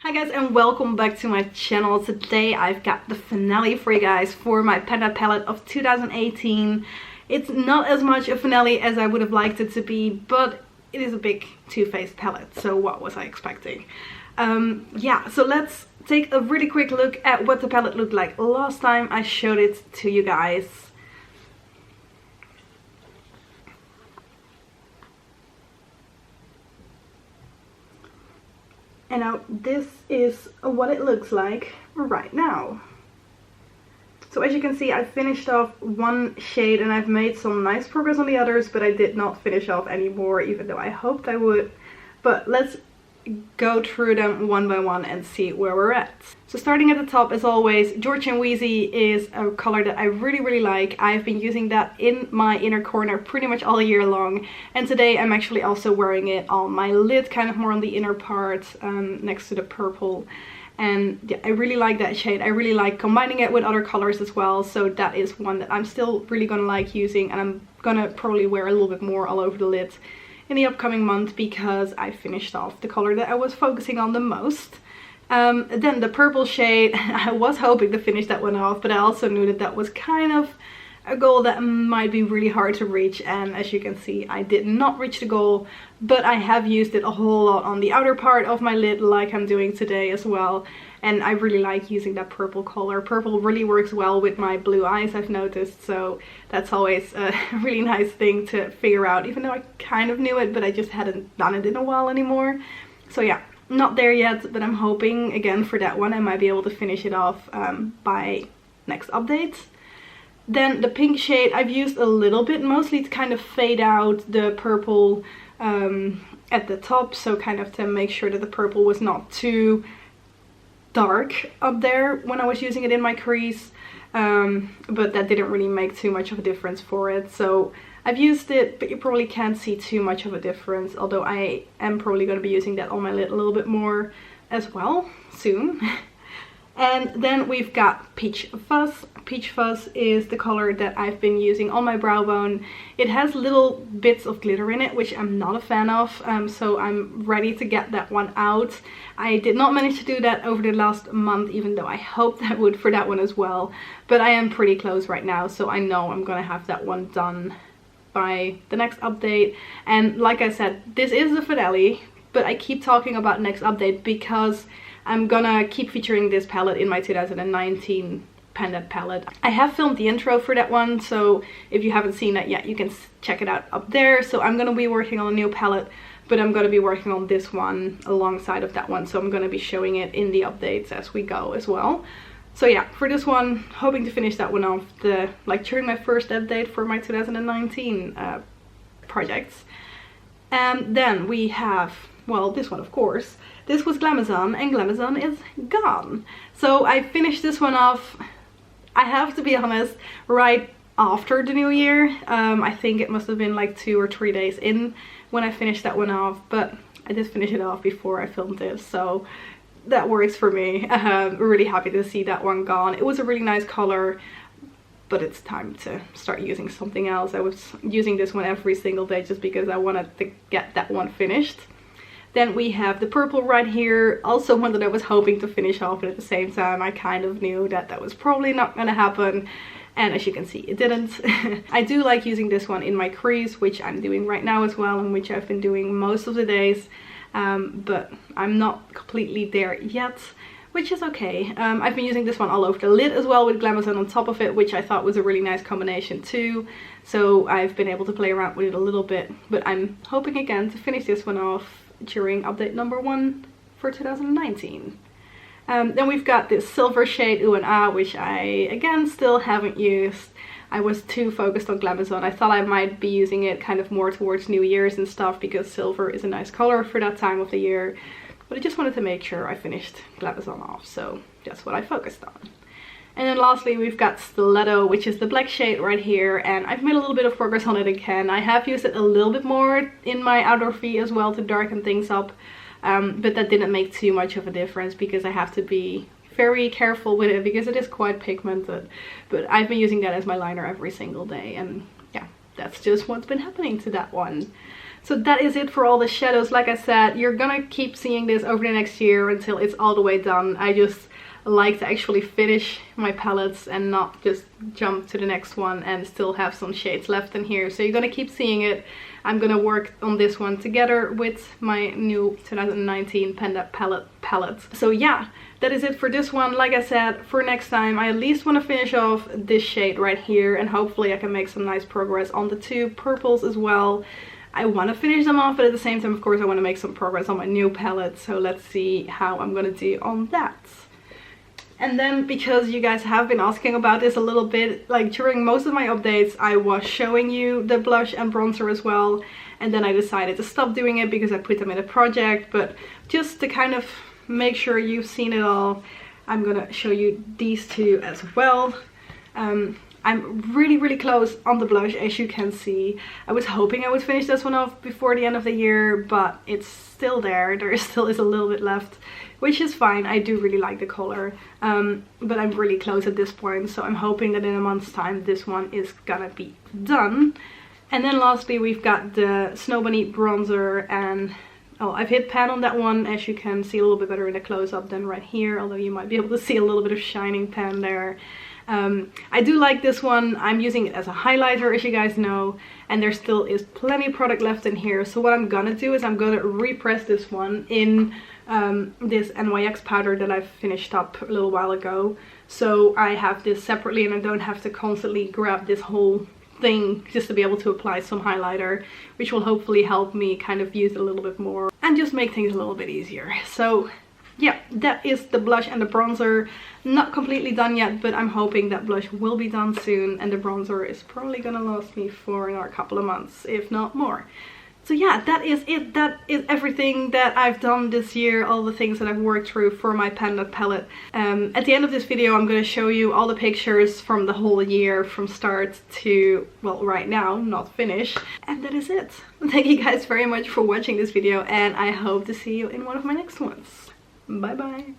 Hi guys, and welcome back to my channel. Today I've got the finale for you guys for my Panda palette of 2018. It's not as much a finale as I would have liked it to be, but it is a big Too Faced palette, so what was I expecting? Yeah, so let's take a really quick look at what the palette looked like last time I showed it to you guys. And now this is what it looks like right now. So as you can see, I finished off one shade and I've made some nice progress on the others, but I did not finish off any more, even though I hoped I would. But let's go through them one by one and see where we're at. So starting at the top, as always, George and Wheezy is a color that I really like. I've been using that in my inner corner pretty much all year long, and today I'm actually also wearing it on my lid, kind of more on the inner part, next to the purple. And yeah, I really like that shade. I really like combining it with other colors as well, so that is one that I'm still really gonna like using, and I'm gonna probably wear a little bit more all over the lid in the upcoming month because I finished off the color that I was focusing on the most. Then the purple shade, I was hoping to finish that one off, but I also knew that that was kind of a goal that might be really hard to reach, and as you can see, I did not reach the goal, but I have used it a whole lot on the outer part of my lid like I'm doing today as well, and I really like using that purple color. Purple really works well with my blue eyes, I've noticed, so that's always a really nice thing to figure out, even though I kind of knew it, but I just hadn't done it in a while anymore. So yeah, not there yet, but I'm hoping again for that one I might be able to finish it off by next update. Then the pink shade I've used a little bit, mostly to kind of fade out the purple at the top, so kind of to make sure that the purple was not too dark up there when I was using it in my crease, but that didn't really make too much of a difference for it. So I've used it, but you probably can't see too much of a difference, although I am probably going to be using that on my lid a little bit more as well soon. And then we've got Peach Fuzz. Peach Fuzz is the color that I've been using on my brow bone. It has little bits of glitter in it, which I'm not a fan of, so I'm ready to get that one out. I did not manage to do that over the last month, even though I hoped I would for that one as well. But I am pretty close right now, so I know I'm gonna have that one done by the next update. And like I said, this is the finale, but I keep talking about next update because I'm gonna keep featuring this palette in my 2019 Panda palette. I have filmed the intro for that one, so if you haven't seen that yet, you can check it out up there. So I'm gonna be working on a new palette, but I'm gonna be working on this one alongside of that one, so I'm gonna be showing it in the updates as we go as well. So yeah, for this one, hoping to finish that one off during my first update for my 2019 projects. And then we have, well, this one of course. This was Glamourland, and Glamourland is gone. So I finished this one off, I have to be honest, right after the new year. I think it must have been like 2 or 3 days in when I finished that one off, but I did finish it off before I filmed this, so that works for me. Really happy to see that one gone. It was a really nice color, but it's time to start using something else. I was using this one every single day just because I wanted to get that one finished. Then we have the purple right here, also one that I was hoping to finish off, but at the same time I kind of knew that that was probably not gonna happen, and as you can see, it didn't. I do like using this one in my crease, which I'm doing right now as well, and which I've been doing most of the days, but I'm not completely there yet, which is okay. I've been using this one all over the lid as well with Glamourland on top of it, which I thought was a really nice combination too. So I've been able to play around with it a little bit, but I'm hoping again to finish this one off during update number 1 for 2019. Then we've got this silver shade Ooh and Ah, which I again still haven't used. I was too focused on Glamourland. I thought I might be using it kind of more towards New Year's and stuff because silver is a nice color for that time of the year. But I just wanted to make sure I finished Glamourland off, so that's what I focused on. And then lastly we've got Stiletto, which is the black shade right here, and I've made a little bit of progress on it again. I have used it a little bit more in my outer V as well to darken things up, but that didn't make too much of a difference because I have to be very careful with it because it is quite pigmented. But I've been using that as my liner every single day, and yeah, that's just what's been happening to that one. So that is it for all the shadows. Like I said, you're gonna keep seeing this over the next year until it's all the way done. I just like to actually finish my palettes and not just jump to the next one and still have some shades left in here. So you're gonna keep seeing it. I'm gonna work on this one together with my new 2019 Panda palette. So yeah, that is it for this one. Like I said, for next time I at least want to finish off this shade right here, and hopefully I can make some nice progress on the two purples as well. I want to finish them off, but at the same time, of course, I want to make some progress on my new palette. So let's see how I'm gonna do on that. And then, because you guys have been asking about this a little bit, like during most of my updates I was showing you the blush and bronzer as well, and then I decided to stop doing it because I put them in a project. But just to kind of make sure you've seen it all, I'm gonna show you these two as well. I'm really close on the blush, as you can see. I was hoping I would finish this one off before the end of the year, but it's still there. There still is a little bit left, which is fine. I do really like the color, but I'm really close at this point, so I'm hoping that in a month's time this one is gonna be done. And then lastly, we've got the Snow Bunny bronzer, and oh, I've hit pan on that one, as you can see a little bit better in the close-up than right here, although you might be able to see a little bit of shining pan there. I do like this one. I'm using it as a highlighter, as you guys know, and there still is plenty of product left in here. So what I'm gonna do is I'm gonna repress this one in this NYX powder that I've finished up a little while ago. So I have this separately and I don't have to constantly grab this whole thing just to be able to apply some highlighter, which will hopefully help me kind of use it a little bit more and just make things a little bit easier. So yeah, that is the blush and the bronzer. Not completely done yet, but I'm hoping that blush will be done soon, and the bronzer is probably gonna last me for a couple of months, if not more. So yeah, that is it. That is everything that I've done this year, all the things that I've worked through for my Panda palette. At the end of this video, I'm going to show you all the pictures from the whole year, from start to, well, right now, not finished. And that is it. Thank you guys very much for watching this video, and I hope to see you in one of my next ones. Bye bye.